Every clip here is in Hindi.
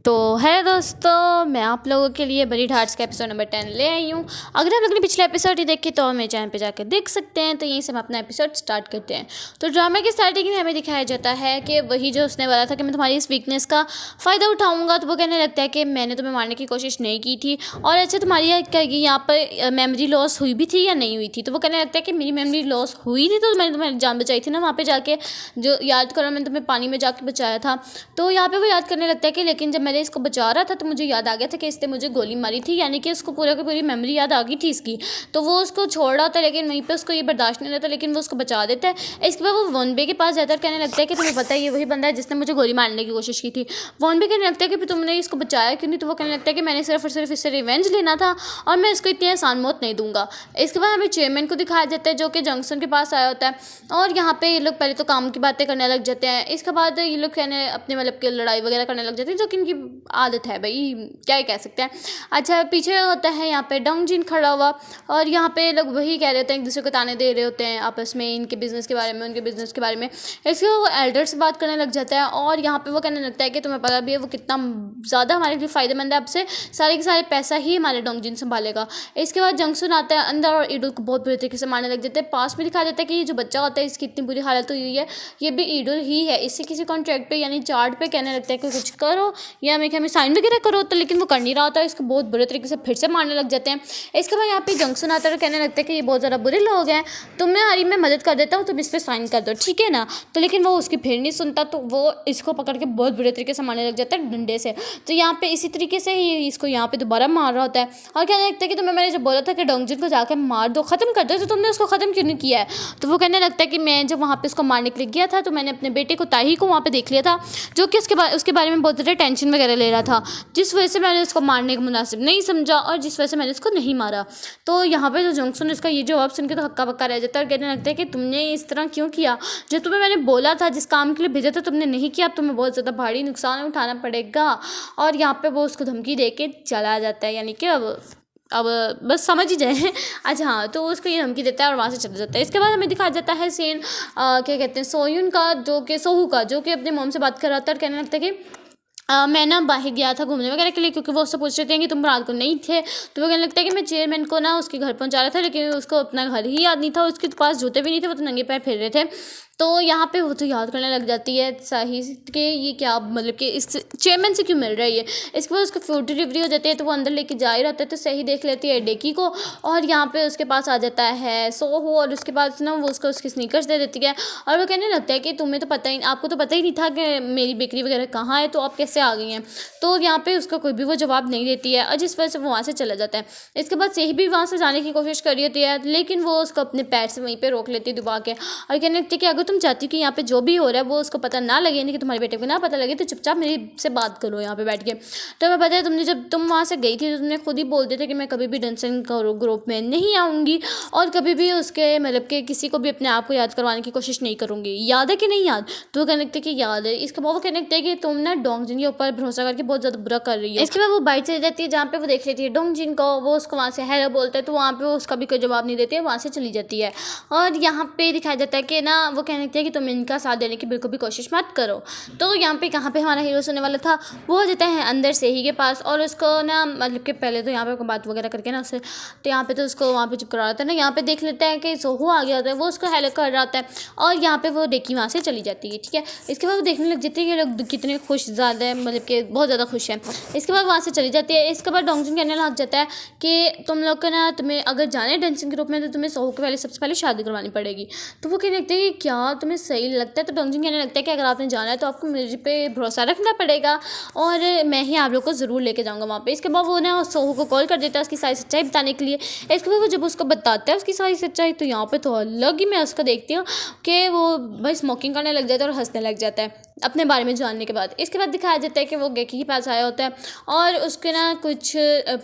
तो है दोस्तों, मैं आप लोगों के लिए बड़ी ढार्ट्स का एपिसोड नंबर 10 ले आई हूँ। अगर आप लोगों ने पिछला एपिसोड ही देखे तो मेरे चैनल पे जाकर देख सकते हैं। तो यहीं से हम अपना एपिसोड स्टार्ट करते हैं। तो ड्रामा की स्टार्टिंग में हमें दिखाया जाता है कि वही जो उसने बोला था कि मैं तुम्हारी इस वीकनेस का फ़ायदा उठाऊँगा, तो वो कहने लगता है कि मैंने तुम्हें मारने की कोशिश नहीं की थी। और अच्छा, तुम्हारी यहाँ पर मेमोरी लॉस हुई भी थी या नहीं हुई थी? तो वो कहने लगता है कि मेरी मेमोरी लॉस हुई थी, तो मैंने तुम्हारी जान बचाई थी ना वहाँ पर जाके। जो याद करो, मैंने तुम्हें पानी में जाके बचाया था। तो यहाँ पे वो याद करने लगता है कि लेकिन जब मैंने इसको बचा रहा था तो मुझे याद आ गया था कि इसने मुझे गोली मारी थी, यानी कि उसको पूरा की पूरी मेमोरी याद आ गई थी इसकी। तो वो उसको छोड़ रहा था, लेकिन वहीं पे उसको ये बर्दाश्त नहीं रहता, लेकिन वो उसको बचा देता है। इसके बाद वो वनबे के पास जाता है, कहने लगता है कि तुम्हें पता है ये वही बंदा है जिसने मुझे गोली मारने की कोशिश की थी। वनबे कहने लगता है कि तुमने इसको बचाया क्यों नहीं? तो वो कहने लगता है कि मैंने सिर्फ और सिर्फ इससे रिवेंज लेना था और मैं इसको इतनी आसान मौत नहीं दूंगा। इसके बाद हमें चेयरमैन को दिखाया जाता है जो कि जंक्शन के पास आया होता है, और यहाँ पे ये लोग पहले तो काम की बातें करने लग जाते हैं। इसके बाद ये लोग कहने अपने मतलब कि लड़ाई वगैरह करने लग जाते हैं, जो कि इनकी आदत है भाई, क्या ही कह सकते हैं। अच्छा, पीछे होता है यहाँ पे डोंग जिन खड़ा हुआ, और यहाँ पे लोग वही कह रहे होते हैं, एक दूसरे को ताने दे रहे होते हैं आपस में, इनके बिजनेस के बारे में, उनके बिजनेस के बारे में। इसके वो एल्डर से बात करने लग जाता है, और यहाँ पे वो कहने लगता है कि तुम्हें पता भी है वो कितना ज़्यादा हमारे लिए फ़ायदेमंद है, अब से सारे के सारे पैसा ही हमारे डोंग जिन संभालेगा। इसके बाद जंक्शन आता है अंदर, और ईडुल को बहुत बुरे तरीके से मारने लग जाते हैं। पास में दिखाया जाता है कि ये जो बच्चा होता है इसकी इतनी बुरी हालत हुई है, ये भी ईडुल ही है। इससे किसी कॉन्ट्रैक्ट पे यानी चार्ट पे कहने लगता है कि कुछ करो या हमें साइन वगैरह करो, तो लेकिन वो कर नहीं रहा होता है। इसको बहुत बुरे तरीके से फिर से मारने लग जाते हैं। इसके बाद यहाँ पे जंक्शन आता है और कहने लगता है कि ये बहुत ज़्यादा बुरे लोग हैं, तुम्हें मैं मदद कर देता हूँ, तुम इस पर साइन कर दो, ठीक है ना? तो लेकिन वो उसकी फिर नहीं सुनता, तो वो इसको पकड़ के बहुत बुरे तरीके से मारने लग जाता है डंडे से। तो यहाँ पे इसी तरीके से ही इसको यहाँ पे दोबारा मार रहा होता है, और कहने लगता है कि मैंने जब बोला था कि डोंगजिन को जाकर मार दो, ख़त्म कर दो, तो तुमने उसको ख़त्म क्यों नहीं किया है? तो वो कहने लगता है कि मैं जब वहाँ पे उसको मारने के लिए गया था तो मैंने अपने बेटे को ताही को वहाँ पे देख लिया था, जो कि उसके बारे में बहुत ज़्यादा टेंशन वगैरह ले रहा था, जिस वजह से मैंने उसको मारने का मुनासिब नहीं समझा और जिस वजह से मैंने उसको नहीं मारा। तो यहाँ पे जो जंक्शन इसका ये जवाब सुन के तो हक्का बक्का रह जाता है, और कहने लगता है कि तुमने इस तरह क्यों किया? जो तुम्हें मैंने बोला था, जिस काम के लिए भेजा था, तुमने नहीं किया, अब तुम्हें बहुत ज़्यादा भारी नुकसान उठाना पड़ेगा। और यहाँ पे वो उसको धमकी दे के चला जाता है, यानी कि अब बस समझ ही जाए। अच्छा हाँ, तो उसको ये धमकी देता है और वहाँ से चला जाता है। इसके बाद हमें दिखाया जाता है सीन क्या कहते हैं, सोयुन का, जो कि सोहू का, जो कि अपने मॉम से बात कर रहा था, और कहने लगता है कि मैं ना बाहर गया था घूमने वगैरह के लिए, क्योंकि वो उससे पूछ रहे थे कि तुम रात को नहीं थे। तो वो कहने लगता है कि मैं चेयरमैन को ना उसके घर पहुंचा रहा था, लेकिन उसको अपना घर ही याद नहीं था, उसके पास जूते भी नहीं थे, वो तो नंगे पैर फिर रहे थे। तो यहाँ पे वो तो याद करने लग जाती है सही कि ये क्या, मतलब कि इस चेयरमैन से क्यों मिल रही है। इसके बाद उसको फूड डिलीवरी हो जाती है, तो वो अंदर लेके जा ही रहता है, तो सही देख लेती है डेकी को, और यहाँ पे उसके पास आ जाता है सोहू, और उसके बाद ना वो उसको उसकी स्नीकर्स दे देती है, और वो कहने लगता है कि तुम्हें तो पता ही, आपको तो पता ही नहीं था कि मेरी बेकरी वगैरह कहाँ है, तो आप कैसे आ गई हैं? तो यहाँ पे उसका कोई भी वो जवाब नहीं देती है, और जिस वजह से वो वहाँ से चला जाता है। इसके बाद सही भी वहाँ से जाने की कोशिश कर रही होती है, लेकिन वो उसको अपने पैर से वहीं पर रोक लेती है दबा के, और कहने लगती है कि अगर तुम चाहती हो कि यहाँ पे जो भी हो रहा है वो उसको पता ना लगे, यानी कि तुम्हारे बेटे को ना पता लगे, तो चुपचाप मेरी से बात करो यहाँ पे बैठ के। तो मैं पता है तुमने जब तुम वहाँ से गई थी तो तुमने खुद ही बोल दिया था कि मैं कभी भी डेंसिंग ग्रुप में नहीं आऊँगी, और कभी भी उसके मतलब कि किसी को भी अपने आप को याद करवाने की कोशिश नहीं करूँगी। याद है कि नहीं याद? तो वो कहने लगते कि याद है। इसके बाद वो कहने लगते हैं कि तुम ना डोंगजिन के ऊपर भरोसा करके बहुत ज़्यादा बुरा कर रही है। इसके बाद वो बाइट चली जाती है, जहाँ पे वो देख लेती है डोंगजिन को, वो उसको वहाँ से हेलो बोलता है, तो वहाँ पे वो उसका भी कोई जवाब नहीं देती है, वहाँ से चली जाती है। और यहाँ पे दिखाया जाता है कि ना वो कहने लगती है कि तुम इनका साथ देने की बिल्कुल भी कोशिश मत करो। तो यहाँ पे कहाँ पे हमारा हीरो सोने वाला था, वो जाता है अंदर से ही के पास, और उसको ना मतलब कि पहले तो यहाँ पे बात वगैरह करके ना उससे, तो यहाँ पे तो उसको वहाँ पे चुप करा रहा था ना, यहाँ पे देख लेता है कि सोहू आ गया होता है, वो उसको हेलो कर रहा होता है, और यहाँ पे वो डेकी वहाँ से चली जाती है, ठीक है। इसके बाद वो देखने लग जाती है कि लोग कितने खुश ज़्यादा मतलब कि बहुत ज़्यादा खुश हैं। इसके बाद वहाँ से चली जाती है। इसके बाद डोंगजिन कहने लग जाता है कि तुम लोग का ना, तुम्हें अगर जाना है डांसिंग ग्रुप में तो तुम्हें सोहू के पहले सबसे पहले शादी करवानी पड़ेगी। तो वो कहने लगते हैं कि क्या तुम्हें सही लगता है? तो डोंगजिन कहने लगता है कि अगर आपने जाना है तो आपको मेरे पे भरोसा रखना पड़ेगा, और मैं ही आप लोग को ज़रूर लेके जाऊँगा वहाँ पे। इसके बाद वो ना सोहू को कॉल कर देता है उसकी सारी सच्चाई बताने के लिए। इसके बाद वो जब उसको बताता है उसकी सारी सच्चाई, तो यहाँ पे तो अलग ही मैं उसको देखती हूँ कि वो भाई स्मोकिंग करने लग जाता है और हंसने लग जाता है अपने बारे में जानने के बाद। इसके बाद दिखाया जाता है कि वो गेकी के पास आया होता है, और उसके ना कुछ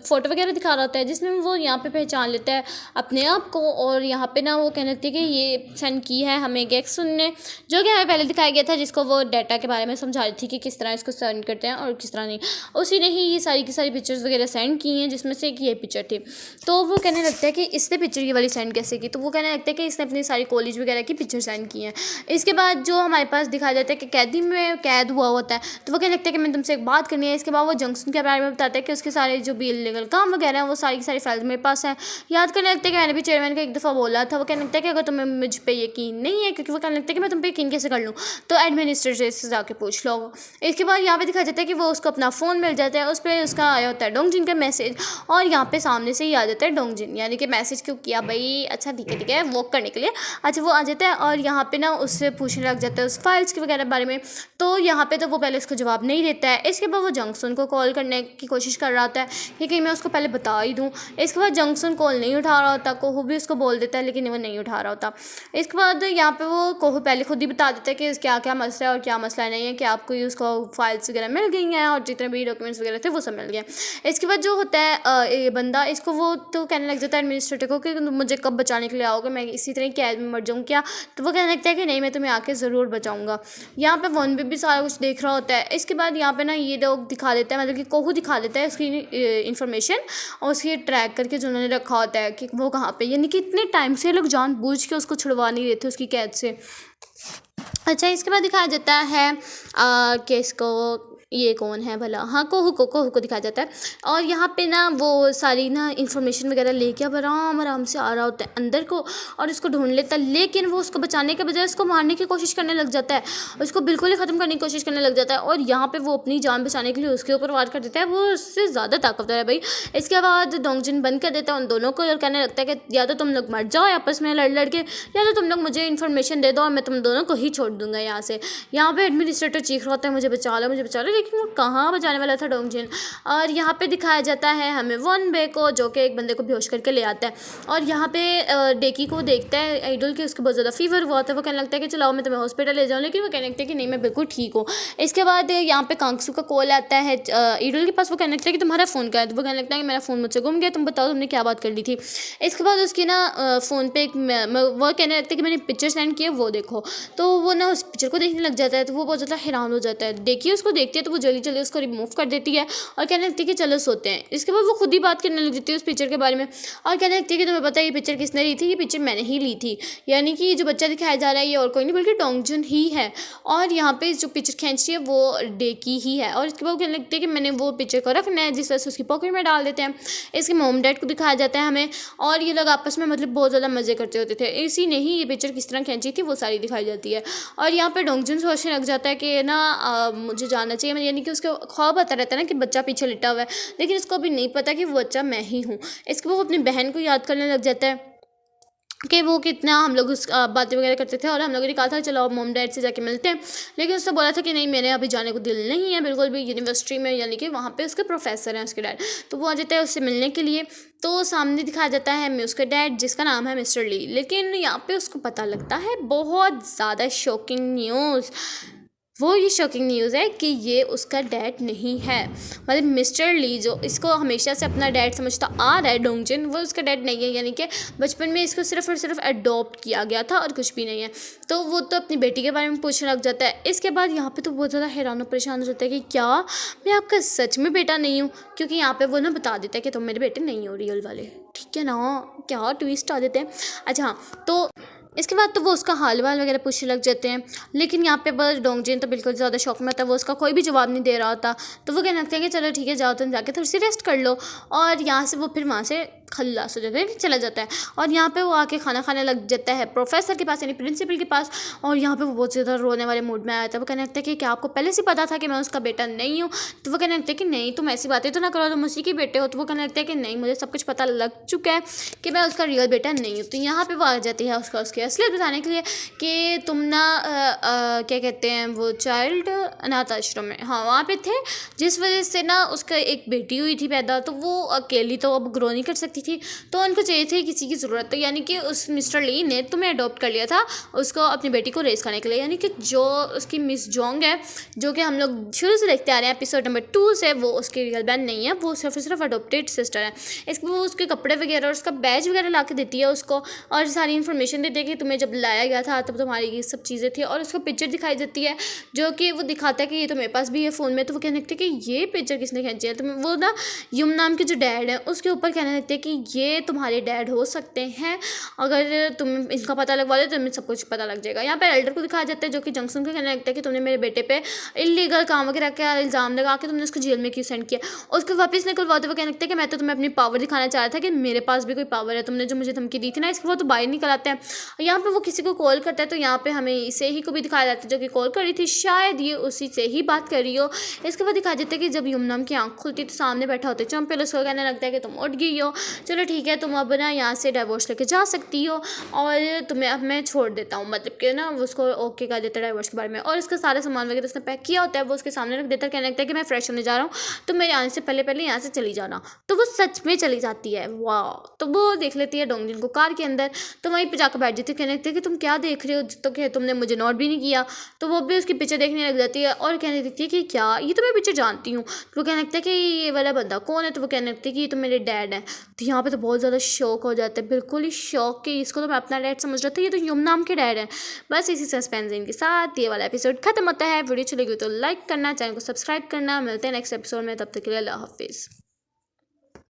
फ़ोटो वगैरह दिखा रहा होता है, जिसमें वो यहाँ पे पहचान लेता है अपने आप को, और यहाँ पे ना वो कहने लगती है कि ये सेंड की है हमें गेक्सुन ने, जो कि हमें पहले दिखाया गया था, जिसको वो डाटा के बारे में समझा रही थी कि किस तरह इसको सेंड करते हैं और किस तरह नहीं। उसी ने ही ये सारी की सारी पिक्चर्स वगैरह सेंड की हैं, जिसमें से एक ये पिक्चर थी। तो वो कहने लगता है कि इसने पिक्चर ये वाली सेंड कैसे की? तो वो कहने लगता है कि इसने अपनी सारी कॉलेज वगैरह की पिक्चर सेंड की हैं। इसके बाद जो हमारे पास दिखाया जाता है कि कैदी जेल में कैद हुआ होता है। तो वो कहने लगता है कि मैंने तुमसे एक बात करनी है। इसके बाद वो जंक्शन के बारे में बताता है कि उसके सारे जो भी इलीगल काम वगैरह हैं वो सारी की सारी फाइल्स मेरे पास हैं। याद करने लगता है कि मैंने भी चेयरमैन को एक दफ़ा बोला था। वो कहने लगता है कि अगर तुम्हें मुझ पर यकीन नहीं है, क्योंकि वो कहने लगता है कि मैं तुम पे यकीन कैसे कर लूँ, तो एडमिनिस्ट्रेटर से जाके पूछ लो। इसके बाद यहाँ पे दिखा जाता है कि वो उसको अपना फ़ोन मिल जाता है, उस पर उसका आया होता है डोंगजिन का मैसेज, और यहाँ पे सामने से ही आ जाता है डोंगजिन, यानी कि मैसेज क्यों किया भाई, अच्छा ठीक है वॉक करने के लिए। अच्छा वो आ जाता है और यहाँ पे ना उससे पूछने लग जाता है उस फाइल्स के वगैरह बारे में। तो यहाँ पे तो वो पहले उसको जवाब नहीं देता है। इसके बाद वो जंक्शन को कॉल करने की कोशिश कर रहा होता है कि कहीं मैं उसको पहले बता ही दूँ। इसके बाद जंक्शन कॉल नहीं उठा रहा होता, कोहू भी उसको बोल देता है लेकिन वो नहीं उठा रहा होता। इसके बाद यहाँ पे वो कोहू पहले खुद ही बता देता है कि क्या क्या मसला है और क्या मसला नहीं है, कि आपको ये उसको फाइल्स वगैरह मिल गई हैं और जितने भी डॉक्यूमेंट्स वगैरह थे वो सब मिल गए। इसके बाद जो होता है ये बंदा, इसको वो तो कहने लग जाता है एडमिनिस्ट्रेटर को कि मुझे कब बचाने के लिए आओगे, मैं इसी तरह कैद में मर जाऊँ क्या। तो वो कहने लगता है कि नहीं, मैं तुम्हें आके ज़रूर बचाऊँगा। यहाँ पे वन भी सारा कुछ देख रहा होता है। इसके बाद यहाँ पे ना ये लोग दिखा देता है, मतलब कि कोहू दिखा देता है उसकी इन्फॉर्मेशन और उसकी ट्रैक करके जो उन्होंने रखा होता है कि वो कहाँ पे, यानी कि इतने टाइम से लोग जानबूझ के उसको छुड़वा नहीं रहे थे उसकी कैद से। अच्छा इसके बाद दिखाया जाता है कि इसको ये कौन है भला, हाँ कोहू को दिखाया जाता है। और यहाँ पे ना वो सारी ना इन्फॉर्मेशन वगैरह लेके अब आराम से आ रहा होता है अंदर को और उसको ढूंढ लेता है, लेकिन वो उसको बचाने के बजाय उसको मारने की कोशिश करने लग जाता है, उसको बिल्कुल ही ख़त्म करने की कोशिश करने लग जाता है। और यहाँ पे वो अपनी जान बचाने के लिए उसके ऊपर वार कर देता है, वो उससे ज़्यादा ताकतवर है भाई। इसके बाद डोंगजिन बंद कर देता है उन दोनों को और कहने लगता है कि या तो तुम लोग मर जाओ आपस में लड़ के, या तो तुम लोग मुझे इन्फॉर्मेशन दे दो और मैं तुम दोनों को ही छोड़ दूंगा यहाँ से। यहाँ पे एडमिनिस्ट्रेटर चीख रहा होता है मुझे बचा लो, लेकिन वो कहाँ जाने वाला था डोंगजिन। और यहाँ पे दिखाया जाता है हमें वन बे को, जो कि एक बंदे को बेहोश करके ले आता है और यहाँ पे डेकी को देखता है आइडल कि उसको बहुत ज़्यादा फीवर हुआ था। वो कहने लगता है कि चलाओ मैं तुम्हें हॉस्पिटल ले जाऊँ, लेकिन वो कहने लगता है कि नहीं मैं बिल्कुल ठीक हूँ। इसके बाद यहाँ पे कांगसू का कॉल आता है आइडल के पास। वो कहने लगता है कि तुम्हारा फ़ोन क्या है, तो वो कहने लगता है कि मेरा फ़ोन मुझसे गुम गया, तुम बताओ तुमने क्या बात कर ली थी। इसके बाद उसकी ना फ़ोन पे एक वो कहने लगता है कि मैंने पिक्चर सेंड किया वो देखो। तो वो ना उस पिक्चर को देखने लग जाता है, तो वो बहुत ज़्यादा हैरान हो जाता है। देखिए उसको देखती है तो वो जल्दी उसको रिमूव कर देती है और कहने लगती है कि चलो सोते हैं। इसके बाद वो खुद ही बात करने लग जाती है उस पिक्चर के बारे में और कहने लगती है कि तुम्हें पता है ये पिक्चर किसने ली थी, ये पिक्चर मैंने ही ली थी, यानी कि जो बच्चा दिखाया जा रहा है ये और कोई नहीं बल्कि डोंगजिन ही है। और यहाँ पे जो पिक्चर खींच रही है वो डेकी ही है। और इसके बाद कहने लगती है कि मैंने वो पिक्चर को रखना है, जिस वजह से उसकी पॉकेट में डाल देते हैं। इसके मॉम डैड को दिखाया जाता है हमें और ये लोग आपस में मतलब बहुत ज़्यादा मज़े करते होते थे। इसी ने ही ये पिक्चर किस तरह खींची थी वो सारी दिखाई जाती है। और यहाँ पर डोंगजिन सोचने लग जाता है कि ना मुझे जानना चाहिए, यानी कि उसका ख्वाब आता रहता है ना कि बच्चा पीछे लिटा हुआ है, लेकिन इसको अभी नहीं पता कि वो बच्चा मैं ही हूँ। इसके बाद वो अपनी बहन को याद करने लग जाता है कि वो कितना हम लोग उस बातें वगैरह करते थे और हम लोगों ने कहा था चलो अब मॉम डैड से जाके मिलते हैं, लेकिन उसने बोला था कि नहीं मेरे अभी जाने को दिल नहीं है बिल्कुल भी यूनिवर्सिटी में, यानी कि वहाँ पे उसके प्रोफेसर हैं उसके डैड। तो वो आ जाता है उससे मिलने के लिए। तो सामने दिखाया जाता है हमें उसका डैड जिसका नाम है मिस्टर ली, लेकिन यहाँ पे उसको पता लगता है बहुत ज़्यादा शॉकिंग न्यूज़। वो ये शॉकिंग न्यूज़ है कि ये उसका डैड नहीं है, मतलब मिस्टर ली जो इसको हमेशा से अपना डैड समझता आ रहा है डोंगजिन, वो उसका डैड नहीं है, यानी कि बचपन में इसको सिर्फ और सिर्फ अडॉप्ट किया गया था और कुछ भी नहीं है। तो वो तो अपनी बेटी के बारे में पूछने लग जाता है। इसके बाद यहाँ पे तो बहुत ज़्यादा हैरान और परेशान हो जाता है कि क्या मैं आपका सच में बेटा नहीं हूँ, क्योंकि यहाँ पर वो ना बता देता है कि तुम मेरे बेटे नहीं हो रियल वाले, ठीक है ना, क्या ट्विस्ट आ देते हैं। अच्छा हाँ, तो इसके बाद तो वो उसका हाल वाल वगैरह पूछने लग जाते हैं, लेकिन यहाँ पे बस डोंगजिन तो बिल्कुल ज़्यादा शौक में होता है, वो उसका कोई भी जवाब नहीं दे रहा होता। तो वो कहने लगते हैं कि चलो ठीक है जाओ तुम जाके थोड़ी सी रेस्ट कर लो, और यहाँ से वो फिर वहाँ से खल्लास हो जाता है, चला जाता है। और यहाँ पे वो आके खाना खाने लग जाता है प्रोफेसर के पास, यानी प्रिंसिपल के पास। और यहाँ पे वो बहुत ज़्यादा रोने वाले मूड में आया था। वो कहने लगता है कि क्या आपको पहले से पता था कि मैं उसका बेटा नहीं हूँ। तो वो कहने लगता है कि नहीं तुम ऐसी बातें तो ना करो, तुम उसी के बेटे हो। तो वो कहने लगता है कि नहीं मुझे सब कुछ पता लग चुका है कि मैं उसका रियल बेटा नहीं हूँ। तो यहाँ पर वो आ जाती है उसकी असलियत बताने के लिए कि तुम ना क्या कहते हैं वो चाइल्ड अनाथ आश्रम में, हाँ वहाँ पे थे, जिस वजह से ना उसका एक बेटी हुई थी पैदा, तो वो अकेली तो अब ग्रो नहीं कर सकती थी, तो उनको चाहिए थे किसी की ज़रूरत। तो यानी कि उस मिस्टर ली ने तुम्हें अडॉप्ट कर लिया था उसको अपनी बेटी को रेस करने के लिए, यानी कि जो उसकी मिस जोंग है जो कि हम लोग शुरू से देखते आ रहे हैं एपिसोड नंबर 2 से, वो उसकी रियल बहन नहीं है, वो सिर्फ अडॉप्टेड सिस्टर है। इसको वो उसके कपड़े वगैरह और उसका बैज वगैरह ला के देती है उसको, और सारी इन्फॉर्मेशन देती है कि तुम्हें जब लाया गया था तब तुम्हारी ये सब चीज़ें थी, और उसको पिक्चर दिखाई देती है जो कि वो दिखाता है कि ये तो मेरे पास भी है फ़ोन में। तो वो कहने लगते हैं कि ये पिक्चर किसने खींची है। तो वो ना युम नाम के जो डैड है उसके ऊपर कहने लगते हैं कि कि ये तुम्हारे डैड हो सकते हैं, अगर तुम इनका पता लगवा दो तो तुम्हें सब कुछ पता लग जाएगा। यहाँ पर एल्डर को दिखाया जाता है जो कि जंक्शन को कहने लगता है कि तुमने मेरे बेटे पे इलीगल काम वगैरह का इल्ज़ाम लगा के तुमने उसको जेल में क्यों सेंड किया। उसको वापस निकलवाते हुए कहने लगता है कि मैं तो तुम्हें अपनी पावर दिखाना चाह रहा था कि मेरे पास भी कोई पावर है, तुमने जो मुझे धमकी दी थी ना इसके वो तो बाहर निकल आते हैं। यहाँ पे वो किसी को कॉल करता है तो यहाँ पे हमें इसे ही को भी दिखाया जाता है जो कि कॉल कर रही थी, शायद ये उसी से ही बात कर रही हो। इसके बाद दिखाया जाता है कि जब यमुना की आँख खुलती है तो सामने बैठा होता है चंपेल, उसको कहने लगता है कि तुम उठ गई हो, चलो ठीक है तुम अब ना यहाँ से डाइवोर्स लेके जा सकती हो और तुम्हें अब मैं छोड़ देता हूँ, मतलब कि ना उसको ओके कर देता है डाइवोर्स के बारे में। और इसका सारा सामान वगैरह उसने पैक किया होता है वो उसके सामने रख देता है, कहने लगता है कि मैं फ्रेश होने जा रहा हूँ तो मेरे आने से पहले पहले यहाँ से चली जाना। तो वो सच में चली जाती है। वाह। तो वो देख लेती है डोंगजिन को कार के अंदर, तो वहीं पे जाकर बैठ जाती है, कहने लगती है कि तुम क्या देख रहे हो, तो क्या तुमने मुझे नोट भी नहीं किया। तो वो भी उसके पीछे देखने लग जाती है और कहने लगती है कि क्या ये तो मैं पीछे जानती हूँ। तो वो कहने लगता है कि ये वाला बंदा कौन है, तो वो कहने लगती है कि ये तो मेरे डैड है। तो यहाँ पे तो बहुत ज़्यादा शौक हो जाता है, बिल्कुल ही शौक कि इसको तो मैं अपना डैड समझ रहा था, ये तो यमुना के डैड है। बस इसी सस्पेंस के साथ ये वाला एपिसोड खत्म होता है। वीडियो अच्छी लगी तो लाइक करना, चैनल को सब्सक्राइब करना। मिलते हैं नेक्स्ट एपिसोड में, तब तक के लिए अल्लाह हाफिज़।